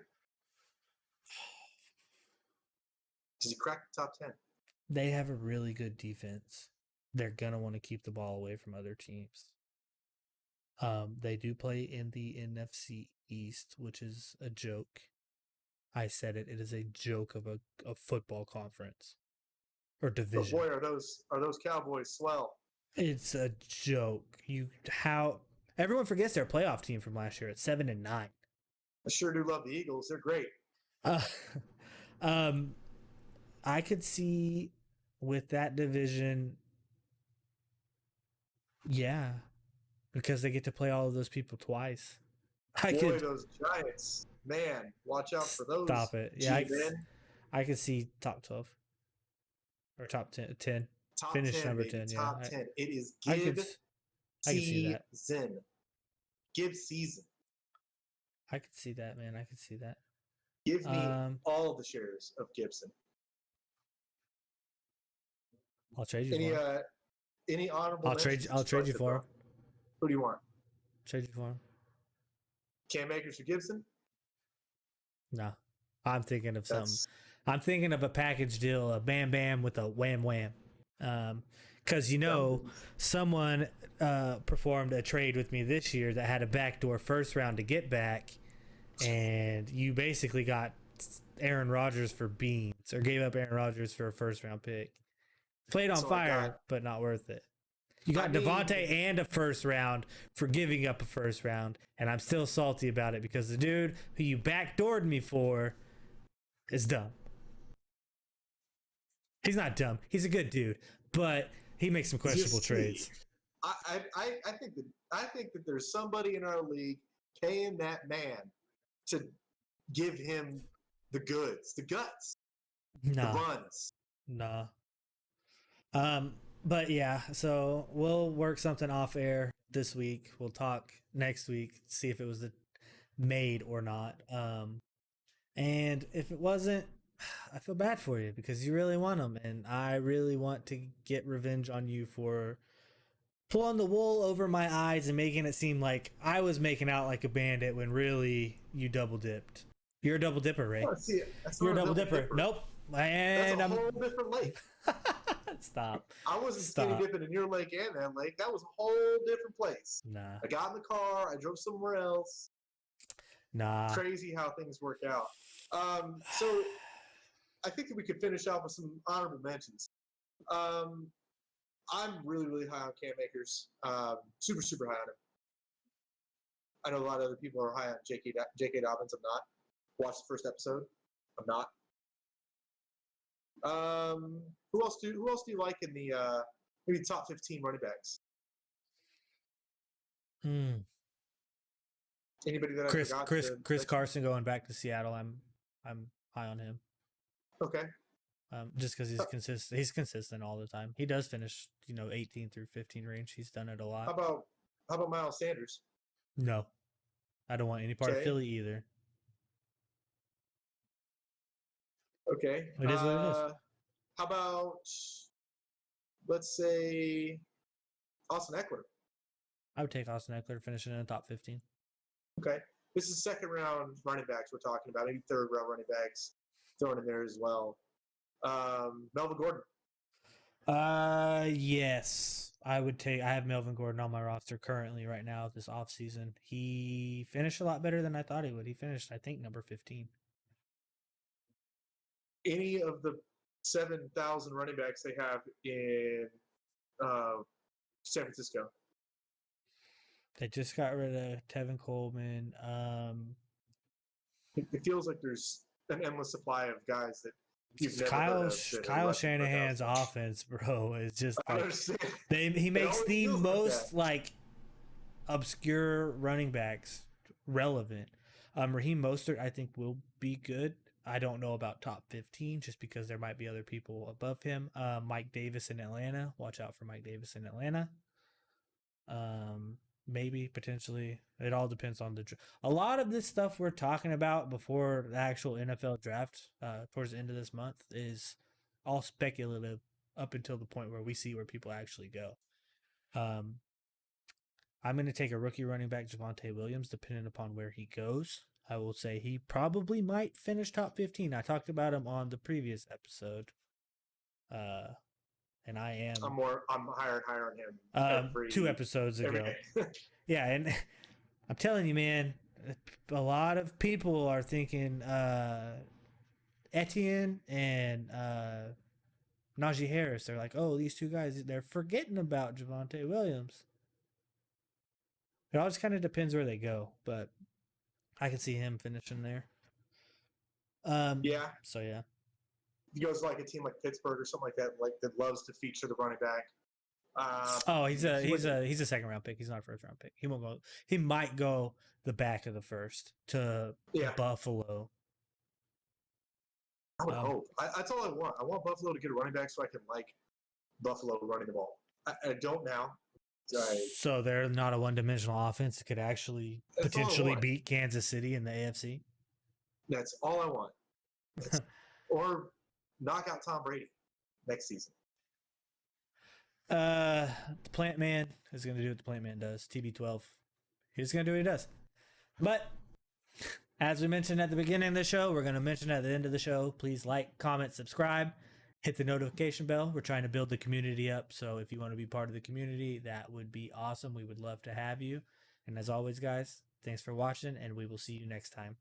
Does he crack the top 10? they have a really good defense. They're gonna want to keep the ball away from other teams. They do play in the NFC East, which is a joke. I said it. It is a joke of a football conference or But division. boy, are those Cowboys swell. It's a joke. Everyone forgets their playoff team from last year at 7-9. I sure do love the Eagles. They're great. I could see with that division, yeah, because they get to play all of those people twice. Those Giants, man, watch out for those. Stop it. Yeah, I could see top 12 or top 10. Top finish 10, number baby. 10. Top Yeah, 10. It is I could see that. season. Give season. I could see that, man. I could see that. Give me all of the shares of Gibson. I'll trade you for him. Any honorable I'll trade you for him. Who do you want? Trade you for him. Cam Akers for Gibson? No. I'm thinking of something. I'm thinking of a package deal, a bam bam with a wham wham. Because someone performed a trade with me this year that had a backdoor first round to get back, and you basically got Aaron Rodgers for beans, or gave up Aaron Rodgers for a first round pick. Played on fire, but not worth it. You got Devontae and a first round for giving up a first round, and I'm still salty about it because the dude who you backdoored me for is dumb. He's not dumb. He's a good dude, but he makes some questionable trades. I think that there's somebody in our league paying that man to give him the goods, the guts, the runs. Nah. But yeah, so we'll work something off air this week. We'll talk next week, see if it was made or not. And if it wasn't, I feel bad for you because you really want them, and I really want to get revenge on you for pulling the wool over my eyes and making it seem like I was making out like a bandit when really you double dipped. You're a double dipper, Ray. You're a double dipper. Nope. And that's a whole different lake. Stop. I wasn't skinny dipping in your lake and that lake. That was a whole different place. Nah. I got in the car. I drove somewhere else. Nah. Crazy how things work out. So I think that we could finish off with some honorable mentions. I'm really, really high on Cam Akers. Super, super high on him. I know a lot of other people are high on J.K. Dobbins. I'm not. Watched the first episode. I'm not. Who else do you like in the maybe top 15 running backs? Anybody that Chris Carson going back to Seattle? I'm high on him. Okay. Just because he's consistent all the time. He does finish 18 through 15 range. He's done it a lot. How about Miles Sanders? No, I don't want any part of Philly either. Okay. It is what it is. How about, let's say, Austin Eckler? I would take Austin Eckler finishing in the top 15. Okay. This is second round running backs we're talking about. Maybe third round running backs thrown in there as well. Melvin Gordon. Yes. I have Melvin Gordon on my roster currently right now this offseason. He finished a lot better than I thought he would. He finished, I think, number 15. Any of the 7,000 running backs they have in San Francisco? They just got rid of Tevin Coleman. It feels like there's an endless supply of guys that you've never Kyle heard of. Kyle Shanahan's offense, bro, is just like he makes the feels most like obscure running backs relevant. Raheem Mostert, I think, will be good. I don't know about top 15 just because there might be other people above him. Mike Davis in Atlanta. Watch out for Mike Davis in Atlanta. Maybe potentially. It all depends on a lot of this stuff we're talking about before the actual NFL draft towards the end of this month is all speculative up until the point where we see where people actually go. I'm going to take a rookie running back, Javonte Williams, depending upon where he goes. I will say he probably might finish top 15. I talked about him on the previous episode. And I am. I'm higher and higher on him 2 episodes ago. Yeah, and I'm telling you, man, a lot of people are thinking Etienne and Najee Harris. They're like, oh, these two guys, they're forgetting about Javonte Williams. It all just kind of depends where they go, but I can see him finishing there. Yeah. So yeah. He goes like a team like Pittsburgh or something like that loves to feature the running back. He's a second round pick. He's not a first round pick. He won't go. He might go the back of the first to Buffalo. I would hope. That's all I want. I want Buffalo to get a running back so I can like Buffalo running the ball. I don't now. So they're not a one-dimensional offense that could actually potentially beat Kansas City in the AFC? That's all I want. Or knock out Tom Brady next season. The Plant Man is going to do what the Plant Man does. TB12. He's going to do what he does. But as we mentioned at the beginning of the show, we're going to mention at the end of the show. Please like, comment, subscribe. Hit the notification bell. We're trying to build the community up. So if you want to be part of the community, that would be awesome. We would love to have you. And as always, guys, thanks for watching, and we will see you next time.